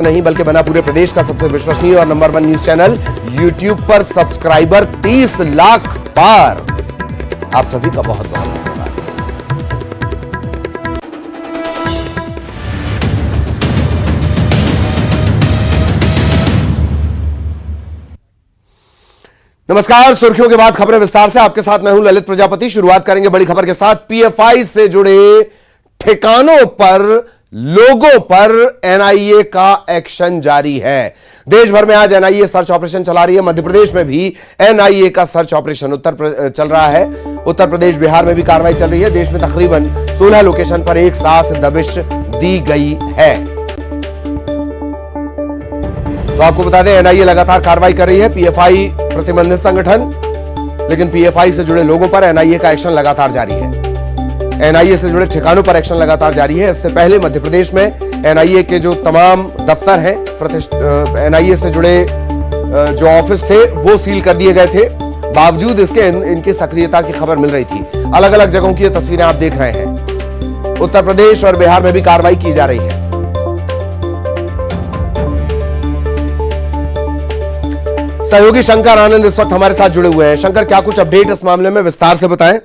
नहीं बल्कि बना पूरे प्रदेश का सबसे विश्वसनीय और नंबर 1 न्यूज चैनल। यूट्यूब पर सब्सक्राइबर 30 लाख पार। आप सभी का बहुत बहुत धन्यवाद। नमस्कार, सुर्खियों के बाद खबरें विस्तार से। आपके साथ मैं हूं ललित प्रजापति। शुरुआत करेंगे बड़ी खबर के साथ। पीएफआई से जुड़े ठिकानों पर, लोगों पर एनआईए का एक्शन जारी है। देश भर में आज एनआईए सर्च ऑपरेशन चला रही है। मध्य प्रदेश में भी एनआईए का सर्च ऑपरेशन चल रहा है। उत्तर प्रदेश, बिहार में भी कार्रवाई चल रही है। देश में तकरीबन 16 लोकेशन पर एक साथ दबिश दी गई है। तो आपको बता दें, एनआईए लगातार कार्रवाई कर रही है। पीएफआई प्रतिबंधित संगठन, लेकिन पीएफआई से जुड़े लोगों पर एनआईए का एक्शन लगातार जारी है। एनआईए से जुड़े ठिकानों पर एक्शन लगातार जारी है। इससे पहले मध्य प्रदेश में एनआईए के जो तमाम दफ्तर हैं, एनआईए से जुड़े जो ऑफिस थे वो सील कर दिए गए थे। बावजूद इसके इनकी सक्रियता की खबर मिल रही थी। अलग अलग जगहों की ये तस्वीरें आप देख रहे हैं। उत्तर प्रदेश और बिहार में भी कार्रवाई की जा रही है। सहयोगी शंकर आनंद इस वक्त हमारे साथ जुड़े हुए हैं। शंकर, क्या कुछ अपडेट इस मामले में विस्तार से बताएं।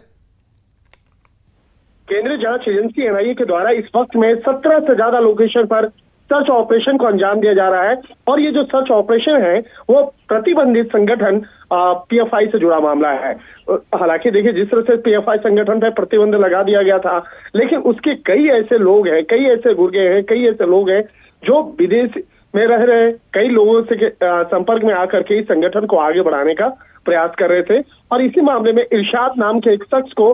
केंद्रीय जांच एजेंसी एनआईए के द्वारा इस वक्त में 17 से ज्यादा लोकेशन पर सर्च ऑपरेशन को अंजाम दिया जा रहा है। और ये जो सर्च ऑपरेशन है वो प्रतिबंधित संगठन पीएफआई से जुड़ा मामला है। हालांकि देखिए, जिस तरह से पीएफआई संगठन पर प्रतिबंध लगा दिया गया था, लेकिन उसके कई ऐसे लोग हैं, कई ऐसे गुर्गे हैं, कई ऐसे लोग हैं जो विदेश में रह रहे, कई लोगों से संपर्क में आकर के इस संगठन को आगे बढ़ाने का प्रयास कर रहे थे। और इसी मामले में इरशाद नाम के एक शख्स को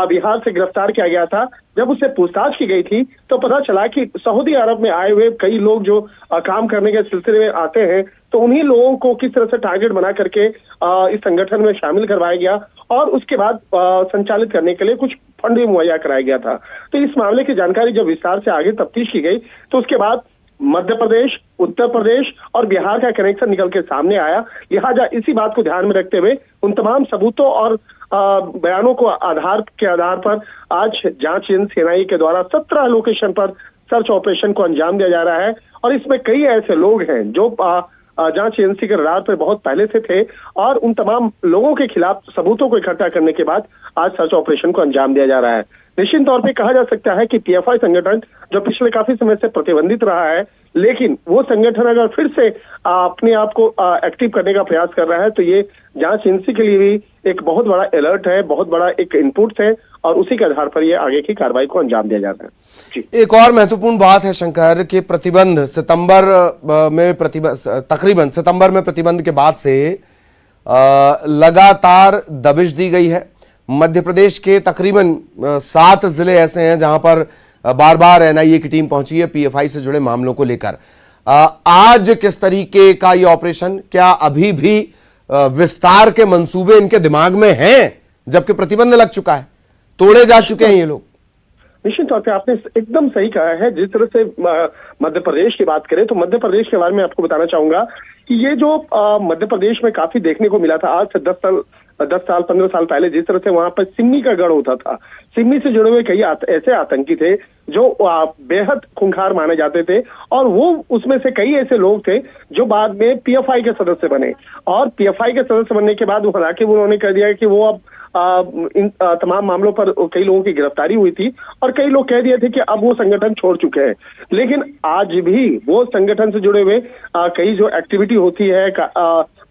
बिहार से गिरफ्तार किया गया था। जब उससे पूछताछ की गई थी तो पता चला कि सऊदी अरब में आए हुए कई लोग जो काम करने के सिलसिले में आते हैं, तो उन्हीं लोगों को किस तरह से टारगेट बना करके इस संगठन में शामिल करवाया गया और उसके बाद संचालित करने के लिए कुछ फंड भी मुहैया कराया गया था। तो इस मामले की जानकारी जब विस्तार से आगे तफ्तीश की गई तो उसके बाद मध्य प्रदेश, उत्तर प्रदेश और बिहार का कनेक्शन निकल के सामने आया। लिहाजा इसी बात को ध्यान में रखते हुए उन तमाम सबूतों और बयानों को आधार पर आज जांच एजेंसी एनआईए के द्वारा 17 लोकेशन पर सर्च ऑपरेशन को अंजाम दिया जा रहा है। और इसमें कई ऐसे लोग हैं जो जांच एजेंसी के रडार पर बहुत पहले से थे और उन तमाम लोगों के खिलाफ सबूतों को इकट्ठा करने के बाद आज सर्च ऑपरेशन को अंजाम दिया जा रहा है। निश्चित तौर पे कहा जा सकता है कि पीएफआई संगठन जो पिछले काफी समय से प्रतिबंधित रहा है, लेकिन वो संगठन अगर फिर से अपने आप को एक्टिव करने का प्रयास कर रहा है तो ये जांच एजेंसी के लिए भी एक बहुत बड़ा अलर्ट है, बहुत बड़ा एक इनपुट है और उसी के आधार पर ये आगे की कार्रवाई को अंजाम दिया जाता है। जी। एक और महत्वपूर्ण बात है शंकर कि प्रतिबंध तकरीबन सितंबर में प्रतिबंध के बाद से लगातार दबिश दी गई है। मध्य प्रदेश के तकरीबन 7 जिले ऐसे हैं जहां पर बार बार एनआईए की टीम पहुंची है पीएफआई से जुड़े मामलों को लेकर। आज किस तरीके का ये ऑपरेशन, क्या अभी भी विस्तार के मंसूबे इनके दिमाग में हैं, जबकि प्रतिबंध लग चुका है, तोड़े जा चुके हैं ये लोग? निश्चित तौर पे आपने एकदम सही कहा है। जिस तरह से मध्य प्रदेश की बात करें तो मध्य प्रदेश के बारे में आपको बताना चाहूंगा कि ये जो मध्य प्रदेश में काफी देखने को मिला था आज से 10 साल 15 साल पहले, जिस तरह से वहां पर सिम्मी का गढ़ होता था। सिम्मी से जुड़े हुए कई ऐसे आतंकी थे जो बेहद खूंखार माने जाते थे और वो उसमें से कई ऐसे लोग थे जो बाद में पीएफआई के सदस्य बने। और पीएफआई के सदस्य बनने के बाद हालांकि उन्होंने कह दिया कि वो अब इन तमाम मामलों पर कई लोगों की गिरफ्तारी हुई थी और कई लोग कह दिए थे कि अब वो संगठन छोड़ चुके हैं। लेकिन आज भी वो संगठन से जुड़े हुए कई जो एक्टिविटी होती है,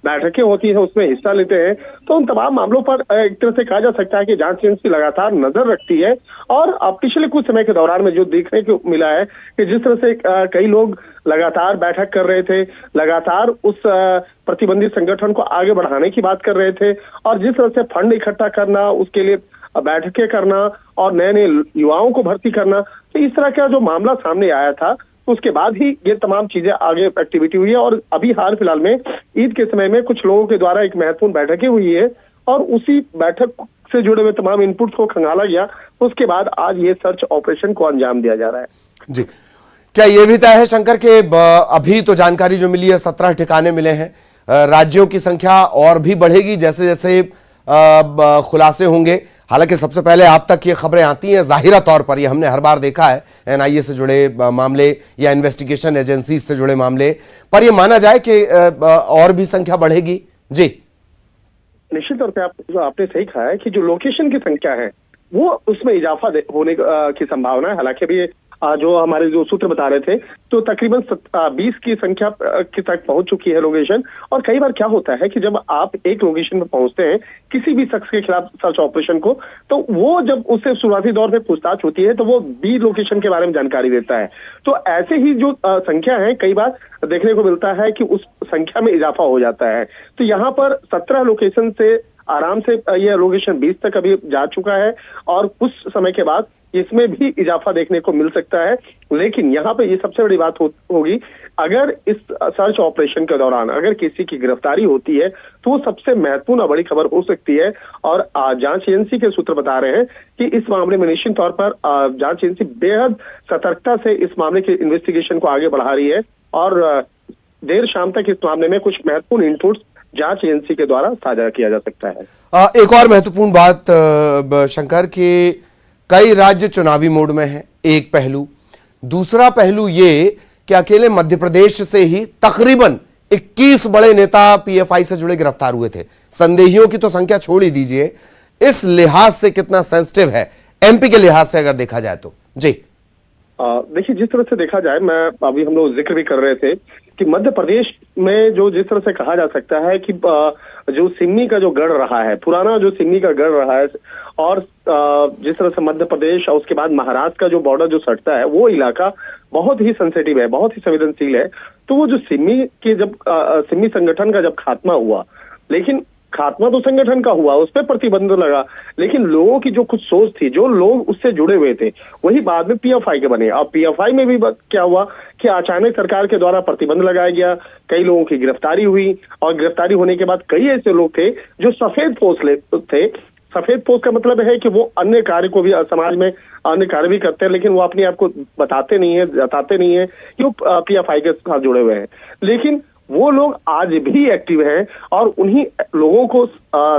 बैठकें होती है, उसमें हिस्सा लेते हैं। तो उन तमाम मामलों पर एक तरह से कहा जा सकता है कि जांच एजेंसी लगातार नजर रखती है। और पिछले कुछ समय के दौरान में जो देखने को मिला है कि जिस तरह से कई लोग लगातार बैठक कर रहे थे, लगातार उस प्रतिबंधित संगठन को आगे बढ़ाने की बात कर रहे थे और जिस तरह से फंड इकट्ठा करना, उसके लिए बैठकें करना और नए नए युवाओं को भर्ती करना, तो इस तरह का जो मामला सामने आया था उसके बाद ही ये तमाम चीजें आगे एक्टिविटी हुई है। और अभी हाल फिलहाल में ईद के समय में कुछ लोगों के द्वारा एक महत्वपूर्ण बैठकें हुई है और उसी बैठक से जुड़े हुए तमाम इनपुट्स को खंगाला गया। उसके बाद आज ये सर्च ऑपरेशन को अंजाम दिया जा रहा है। जी, क्या ये भी तय है शंकर के अभी तो जानकारी जो मिली है 17 ठिकाने मिले हैं, राज्यों की संख्या और भी बढ़ेगी जैसे जैसे खुलासे होंगे। हालांकि सबसे पहले आप तक ये खबरें आती हैं, जाहिरा तौर पर ये हमने हर बार देखा है एनआईए से जुड़े मामले या इन्वेस्टिगेशन एजेंसी से जुड़े मामले पर, ये माना जाए कि और भी संख्या बढ़ेगी। जी निश्चित तौर पे आपने सही कहा है कि जो लोकेशन की संख्या है वो उसमें इजाफा होने की संभावना है। हालांकि अभी जो हमारे जो सूत्र बता रहे थे तो तकरीबन 20 की संख्या की तक पहुंच चुकी है लोकेशन। और कई बार क्या होता है कि जब आप एक लोकेशन पर पहुंचते हैं किसी भी शख्स के खिलाफ सर्च ऑपरेशन को, तो वो जब उससे शुरुआती दौर में पूछताछ होती है तो वो बी लोकेशन के बारे में जानकारी देता है। तो ऐसे ही जो संख्या है कई बार देखने को मिलता है कि उस संख्या में इजाफा हो जाता है। तो यहाँ पर 17 लोकेशन से आराम से यह लोकेशन 20 तक अभी जा चुका है और कुछ समय के बाद इसमें भी इजाफा देखने को मिल सकता है। लेकिन यहाँ पे ये सबसे बड़ी बात होगी, अगर इस सर्च ऑपरेशन के दौरान अगर किसी की गिरफ्तारी होती है तो वो सबसे महत्वपूर्ण और बड़ी खबर हो सकती है। और जांच एजेंसी के सूत्र बता रहे हैं कि इस मामले में निश्चित तौर पर जांच एजेंसी बेहद सतर्कता से इस मामले के इन्वेस्टिगेशन को आगे बढ़ा रही है और देर शाम तक इस मामले में कुछ महत्वपूर्ण इनपुट्स जांच एजेंसी के द्वारा साझा किया जा सकता है। एक और महत्वपूर्ण बात शंकर, कि कई राज्य चुनावी मोड में हैं, एक पहलू। दूसरा पहलू ये कि अकेले मध्य प्रदेश से ही तकरीबन 21 बड़े नेता पीएफआई से जुड़े गिरफ्तार हुए थे। संदेहियों की तो संख्या छोड़ ही दीजिए, इस लिहाज से कितना सेंसिटिव है एमपी के लिहाज से अगर देखा जाए तो। जी देखिए, जिस तरह से देखा जाए, मैं अभी हम लोग जिक्र भी कर रहे थे कि मध्य प्रदेश में जो जिस तरह से कहा जा सकता है कि जो सिन्नी का जो गढ़ रहा है, पुराना जो सिन्नी का गढ़ रहा है, और जिस तरह से मध्य प्रदेश और उसके बाद महाराष्ट्र का जो बॉर्डर जो सटता है वो इलाका बहुत ही सेंसिटिव है, बहुत ही संवेदनशील है। तो वो जो सिन्नी के जब सिन्नी संगठन का जब खात्मा हुआ, लेकिन खात्मा तो संगठन का हुआ, उस पर प्रतिबंध लगा, लेकिन लोगों की जो कुछ सोच थी, जो लोग उससे जुड़े हुए थे, वही बाद में पीएफआई के बने। और पीएफआई में भी क्या हुआ कि अचानक सरकार के द्वारा प्रतिबंध लगाया गया, कई लोगों की गिरफ्तारी हुई और गिरफ्तारी होने के बाद कई ऐसे लोग थे जो सफेद पोस्ट थे। सफेद पोस्ट का मतलब है कि वो अन्य कार्य को भी समाज में अन्य कार्य भी करते हैं, लेकिन वो अपने आप को बताते नहीं है, जताते नहीं है कि वो पीएफआई के साथ जुड़े हुए हैं। लेकिन वो लोग आज भी एक्टिव हैं और उन्हीं लोगों को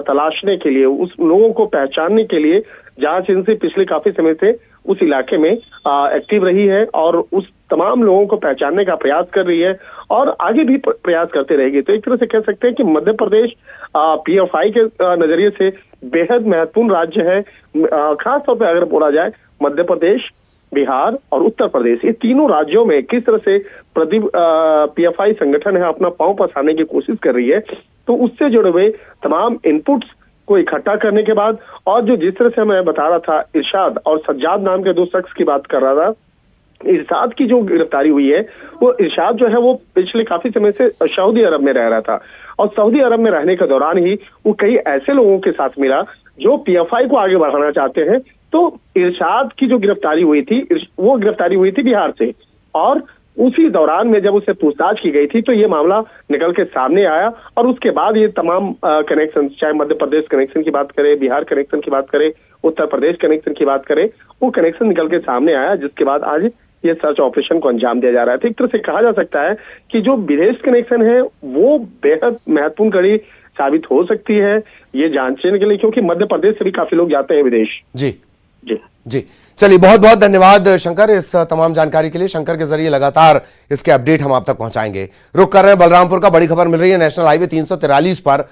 तलाशने के लिए, उस लोगों को पहचानने के लिए जांच एजेंसी पिछले काफी समय से उस इलाके में एक्टिव रही है और उस तमाम लोगों को पहचानने का प्रयास कर रही है और आगे भी प्रयास करते रहेगी। तो एक तरह से कह सकते हैं कि मध्य प्रदेश पीएफआई के नजरिए से बेहद महत्वपूर्ण राज्य है। खासतौर पर अगर बोला जाए, मध्य प्रदेश, बिहार और उत्तर प्रदेश, ये तीनों राज्यों में किस तरह से पीएफआई संगठन है अपना पांव पसारने की कोशिश कर रही है। तो उससे जुड़े हुए तमाम इनपुट्स को इकट्ठा करने के बाद, और जो जिस तरह से मैं बता रहा था, इरशाद और सज्जाद नाम के दो शख्स की बात कर रहा था, इरशाद की जो गिरफ्तारी हुई है, वो इरशाद जो है वो पिछले काफी समय से सऊदी अरब में रह रहा था और सऊदी अरब में रहने के दौरान ही वो कई ऐसे लोगों के साथ मिला जो पीएफआई को आगे बढ़ाना चाहते हैं। तो इरशाद की जो गिरफ्तारी हुई थी, वो गिरफ्तारी हुई थी बिहार से, और उसी दौरान में जब उससे पूछताछ की गई थी तो ये मामला निकल के सामने आया और उसके बाद ये तमाम कनेक्शन, चाहे मध्य प्रदेश कनेक्शन की बात करें, बिहार कनेक्शन की बात करें, उत्तर प्रदेश कनेक्शन की बात करें, वो कनेक्शन निकल के सामने आया, जिसके बाद आज ये सर्च ऑपरेशन को अंजाम दिया जा रहा है। तो एक तरह से कहा जा सकता है कि जो विदेश कनेक्शन है वो बेहद महत्वपूर्ण कड़ी साबित हो सकती है ये जांचने के लिए, क्योंकि मध्य प्रदेश से भी काफी लोग जाते हैं विदेश। जी जी जी, चलिए बहुत बहुत धन्यवाद शंकर इस तमाम जानकारी के लिए। शंकर के जरिए लगातार इसके अपडेट हम आप तक पहुंचाएंगे। रुक कर रहे हैं बलरामपुर का, बड़ी खबर मिल रही है। नेशनल हाईवे 343 पर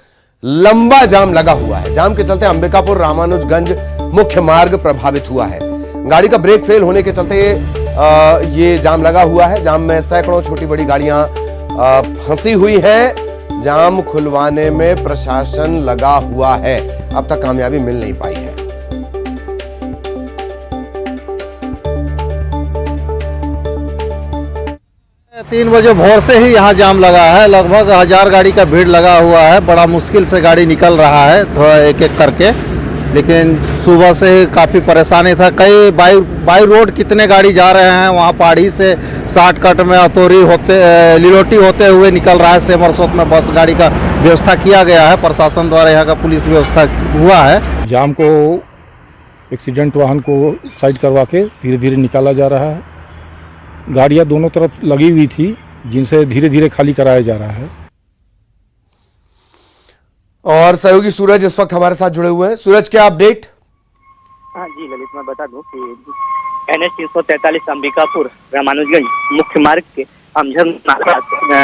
लंबा जाम लगा हुआ है। जाम के चलते अंबिकापुर रामानुजगंज मुख्य मार्ग प्रभावित हुआ है। गाड़ी का ब्रेक फेल होने के चलते ये जाम लगा हुआ है। जाम में सैकड़ों छोटी बड़ी गाड़ियां फंसी हुई हैं। जाम खुलवाने में प्रशासन लगा हुआ है, अब तक कामयाबी मिल नहीं पाई है। 3 बजे भोर से ही यहाँ जाम लगा है। लगभग 1000 गाड़ी का भीड़ लगा हुआ है। बड़ा मुश्किल से गाड़ी निकल रहा है, थोड़ा एक एक करके, लेकिन सुबह से ही काफ़ी परेशानी था। कई बाई रोड कितने गाड़ी जा रहे हैं, वहाँ पहाड़ी से शॉर्टकट में अतोरी होते लिलोटी होते हुए निकल रहा है। सेमरसोत में बस गाड़ी का व्यवस्था किया गया है, प्रशासन द्वारा यहाँ का पुलिस व्यवस्था हुआ है। जाम को एक्सीडेंट वाहन को साइड करवा के धीरे धीरे निकाला जा रहा है। गाड़ियाँ दोनों तरफ लगी हुई थी, जिनसे धीरे धीरे खाली कराया जा रहा है। और सहयोगी सूरज इस वक्त हमारे साथ जुड़े हुए हैं। सूरज, क्या अपडेट? हाँ जी ललित, मैं बता दूं कि NH 343 अंबिकापुर रामानुजगंज मुख्य मार्ग के अमझर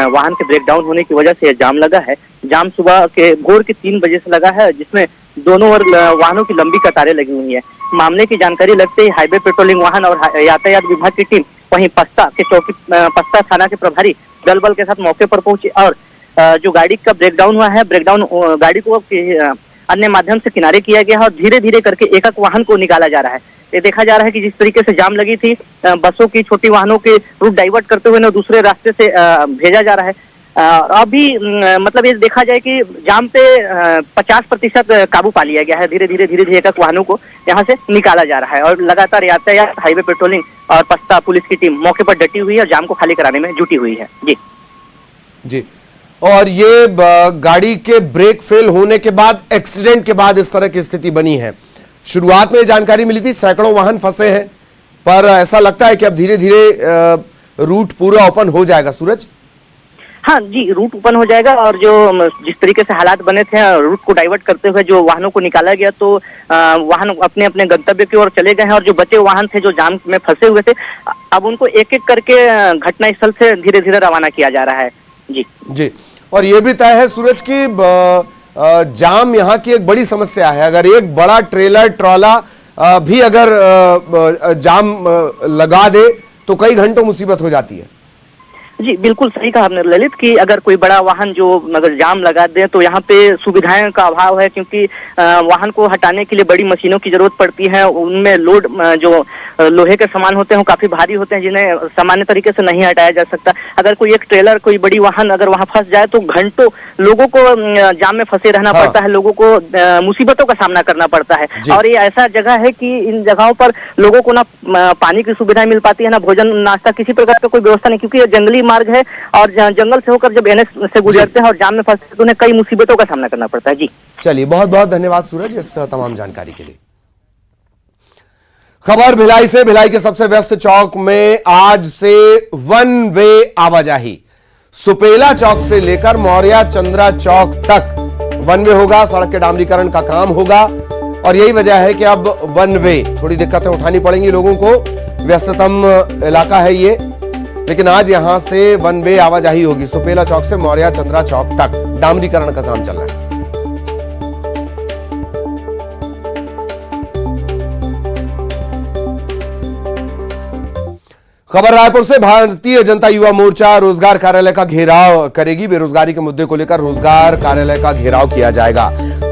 वाहन के ब्रेकडाउन होने की वजह से जाम लगा है। जाम सुबह के भोर के 3 बजे से लगा है, जिसमें दोनों ओर वाहनों की लंबी कतारें लगी हुई है। मामले की जानकारी लगते ही हाईवे पेट्रोलिंग वाहन और यातायात विभाग की टीम वहीं पस्ता थाना के प्रभारी दल बल के साथ मौके पर पहुंची और जो गाड़ी का ब्रेकडाउन हुआ है, गाड़ी को अन्य माध्यम से किनारे किया गया है और धीरे धीरे करके एक वाहन को निकाला जा रहा है। ये देखा जा रहा है कि जिस तरीके से जाम लगी थी, बसों की छोटी वाहनों के रूट डाइवर्ट करते हुए दूसरे रास्ते से भेजा जा रहा है। अभी मतलब ये देखा जाए कि जाम पे 50% काबू पा लिया गया है। धीरे धीरे एक वाहनों को यहाँ से निकाला जा रहा है और लगातार यातायात, हाईवे पेट्रोलिंग और पस्ता पुलिस की टीम मौके पर डटी हुई है और जाम को खाली कराने में जुटी हुई है। जी, और ये गाड़ी के ब्रेक फेल होने के बाद, एक्सीडेंट के बाद इस तरह की स्थिति बनी है। शुरुआत में जानकारी मिली थी सैकड़ों वाहन फंसे हैं, पर ऐसा लगता है कि अब धीरे धीरे रूट पूरा ओपन हो जाएगा। सूरज? हाँ जी, रूट ओपन हो जाएगा और जो जिस तरीके से हालात बने थे, रूट को डाइवर्ट करते हुए जो वाहनों को निकाला गया तो वाहन अपने अपने गंतव्य की ओर चले गए हैं और जो बचे वाहन थे जो जाम में फंसे हुए थे, अब उनको एक एक करके घटनास्थल से धीरे धीरे रवाना किया जा रहा है। जी, और ये भी तय है सूरज की जाम यहाँ की एक बड़ी समस्या है। अगर एक बड़ा ट्रेलर ट्रॉला भी अगर जाम लगा दे तो कई घंटों मुसीबत हो जाती है। जी बिल्कुल सही कहा आपने ललित कि अगर कोई बड़ा वाहन जो अगर जाम लगा दे तो यहाँ पे सुविधाएं का अभाव है, क्योंकि वाहन को हटाने के लिए बड़ी मशीनों की जरूरत पड़ती है। उनमें लोड जो लोहे के सामान होते हैं वो काफी भारी होते हैं, जिन्हें सामान्य तरीके से नहीं हटाया जा सकता। अगर कोई एक ट्रेलर, कोई बड़ी वाहन अगर वहां फंस जाए तो घंटों लोगों को जाम में फंसे रहना पड़ता है, लोगों को मुसीबतों का सामना करना पड़ता है। और ये ऐसा जगह है कि इन जगहों पर लोगों को ना पानी की सुविधा मिल पाती है, ना भोजन नाश्ता, किसी प्रकार का कोई व्यवस्था नहीं, क्योंकि ये जंगली मार्ग है और जंगल से होकर जब NH से गुजरते हैं और जाम में फंसते तो उन्हें कई मुसीबतों का सामना करना पड़ता है। जी चलिए, बहुत बहुत धन्यवाद सूरज इस तमाम जानकारी के लिए। खबर भिलाई से। भिलाई के सबसे व्यस्त चौक में आज से वन वे आवाजाही, सुपेला चौक से लेकर मौर्या चंद्रा चौक तक वन वे होगा। सड़क के डामरीकरण का काम होगा और यही वजह है कि अब वन वे, थोड़ी दिक्कतें उठानी पड़ेंगी लोगों को, व्यस्ततम इलाका है ये, लेकिन आज यहां से वन वे आवाजाही होगी। सुपेला चौक से मौर्या चंद्रा चौक तक डामरीकरण का काम चल रहा है। खबर रायपुर से। भारतीय जनता युवा मोर्चा रोजगार कार्यालय का घेराव करेगी। बेरोजगारी के मुद्दे को लेकर रोजगार कार्यालय का घेराव किया जाएगा।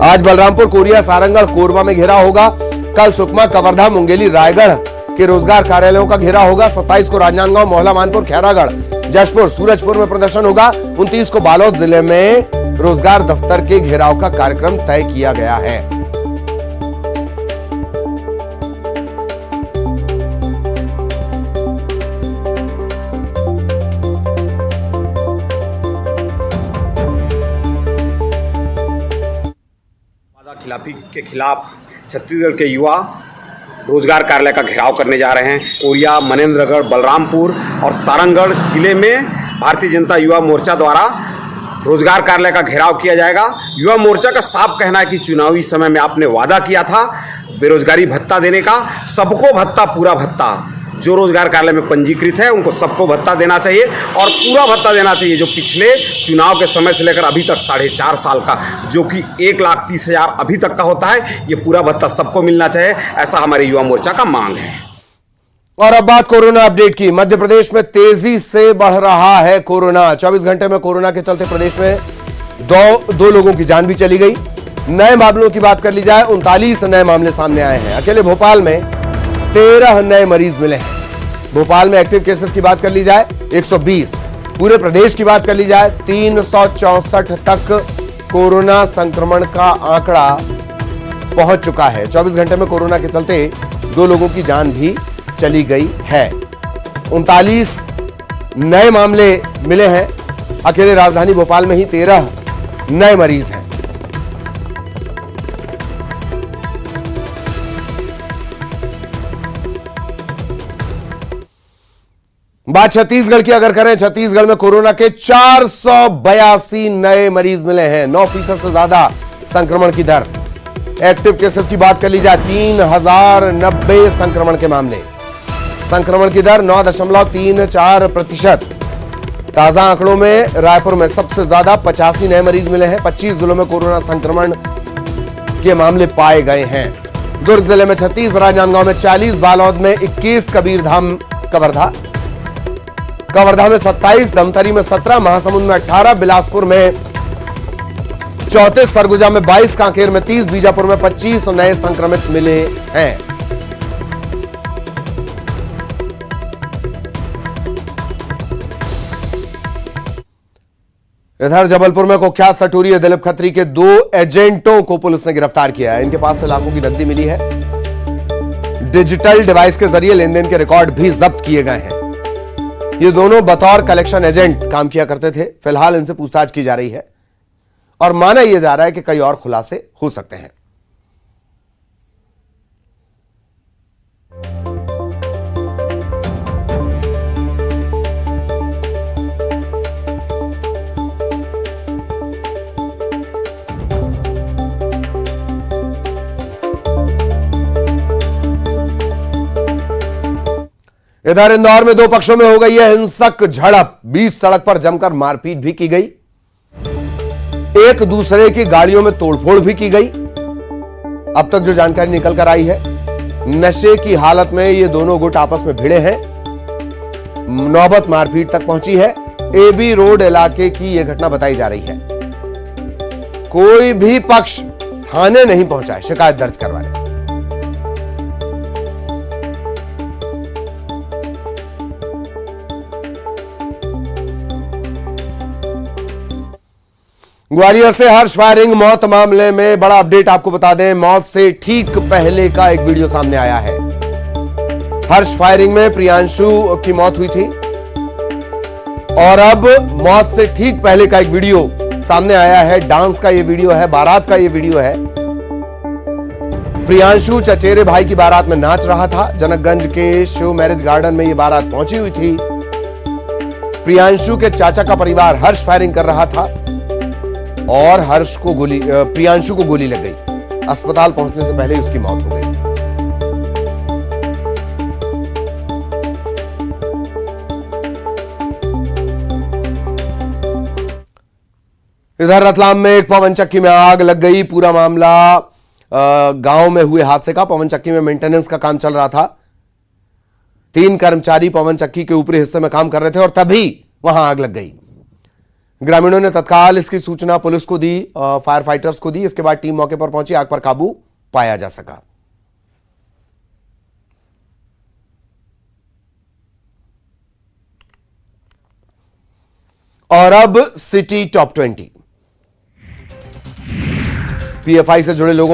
आज बलरामपुर, कोरिया, सारंगढ़, कोरबा में घेराव होगा। कल सुकमा, कवर्धा, मुंगेली, रायगढ़ के रोजगार कार्यालयों का घेराव होगा। 27 को राजनांदगांव, मोहला, मानपुर, खैरागढ़, जशपुर, सूरजपुर में प्रदर्शन होगा। 29 को बालोद जिले में रोजगार दफ्तर के घेराव का कार्यक्रम तय किया गया है। खिलाफी के खिलाफ छत्तीसगढ़ के युवा रोजगार कार्यालय का घेराव करने जा रहे हैं। कोरिया, मनेंद्रगढ़, बलरामपुर और सारंगढ़ जिले में भारतीय जनता युवा मोर्चा द्वारा रोजगार कार्यालय का घेराव किया जाएगा। युवा मोर्चा का साफ कहना है कि चुनावी समय में आपने वादा किया था बेरोजगारी भत्ता देने का, सबको भत्ता, पूरा भत्ता, जो रोजगार कार्यालय में पंजीकृत है उनको सबको भत्ता देना चाहिए और पूरा भत्ता देना चाहिए, जो पिछले चुनाव के समय से लेकर अभी तक 4.5 साल का, जो कि 1,30,000 अभी तक का होता है, ये पूरा भत्ता सबको मिलना चाहिए, ऐसा हमारे युवा मोर्चा का मांग है। और अब बात कोरोना अपडेट की। मध्य प्रदेश में तेजी से बढ़ रहा है कोरोना। 24 घंटे में कोरोना के चलते प्रदेश में दो लोगों की जान भी चली गई। नए मामलों की बात कर ली जाए, 39 नए मामले सामने आए हैं। अकेले भोपाल में 13 नए मरीज मिले हैं। भोपाल में एक्टिव केसेस की बात कर ली जाए 120, पूरे प्रदेश की बात कर ली जाए 364 तक कोरोना संक्रमण का आंकड़ा पहुंच चुका है। 24 घंटे में कोरोना के चलते 2 लोगों की जान भी चली गई है। 39 नए मामले मिले हैं। अकेले राजधानी भोपाल में ही 13 नए मरीज हैं। बात छत्तीसगढ़ की अगर करें, छत्तीसगढ़ में कोरोना के 482 नए मरीज मिले हैं। 9% से ज्यादा संक्रमण की दर। एक्टिव केसेस की बात कर ली जाए 3090 संक्रमण के मामले, संक्रमण की दर 9.34%। ताजा आंकड़ों में रायपुर में सबसे ज्यादा 85 नए मरीज मिले हैं। 25 जिलों में कोरोना संक्रमण के मामले पाए गए हैं। दुर्ग जिले में 36, राजनांदगांव में 40, बालोद में 21, कबीरधाम कवर्धा में 27, धमतरी में 17, महासमुंद में 18, बिलासपुर में 34, सरगुजा में 22, कांकेर में 30, बीजापुर में 25 नए संक्रमित मिले हैं। इधर जबलपुर में कुख्यात सटोरिया दिलीप खत्री के 2 एजेंटों को पुलिस ने गिरफ्तार किया है। इनके पास से लाखों की नकदी मिली है। डिजिटल डिवाइस के जरिए लेनदेन के रिकॉर्ड भी जब्त किए गए हैं। ये दोनों बतौर कलेक्शन एजेंट काम किया करते थे। फिलहाल इनसे पूछताछ की जा रही है और माना यह जा रहा है कि कई और खुलासे हो सकते हैं। इधर इंदौर में 2 पक्षों में हो गई है हिंसक झड़प। 20 सड़क पर जमकर मारपीट भी की गई। एक दूसरे की गाड़ियों में तोड़फोड़ भी की गई। अब तक जो जानकारी निकल कर आई है, नशे की हालत में ये दोनों गुट आपस में भिड़े हैं। नौबत मारपीट तक पहुंची है। एबी रोड इलाके की यह घटना बताई जा रही है। कोई भी पक्ष थाने नहीं पहुंचा है शिकायत दर्ज करवाने। ग्वालियर से हर्ष फायरिंग मौत मामले में बड़ा अपडेट आपको बता दें। मौत से ठीक पहले का एक वीडियो सामने आया है। हर्ष फायरिंग में प्रियांशु की मौत हुई थी और अब मौत से ठीक पहले का एक वीडियो सामने आया है। डांस का ये वीडियो है, बारात का ये वीडियो है। प्रियांशु चचेरे भाई की बारात में नाच रहा था। जनकगंज के शिव मैरिज गार्डन में ये बारात पहुंची हुई थी। प्रियांशु के चाचा का परिवार हर्ष फायरिंग कर रहा था और प्रियांशु को गोली लग गई। अस्पताल पहुंचने से पहले उसकी मौत हो गई। इधर रतलाम में एक पवन चक्की में आग लग गई। पूरा मामला गांव में हुए हादसे का। पवन चक्की में मेंटेनेंस का काम चल रहा था। 3 कर्मचारी पवन चक्की के ऊपरी हिस्से में काम कर रहे थे और तभी वहां आग लग गई। ग्रामीणों ने तत्काल इसकी सूचना पुलिस को दी, फायर फाइटर्स को दी। इसके बाद टीम मौके पर पहुंची, आग पर काबू पाया जा सका। और अब सिटी टॉप 20 पीएफआई से जुड़े लोगों पर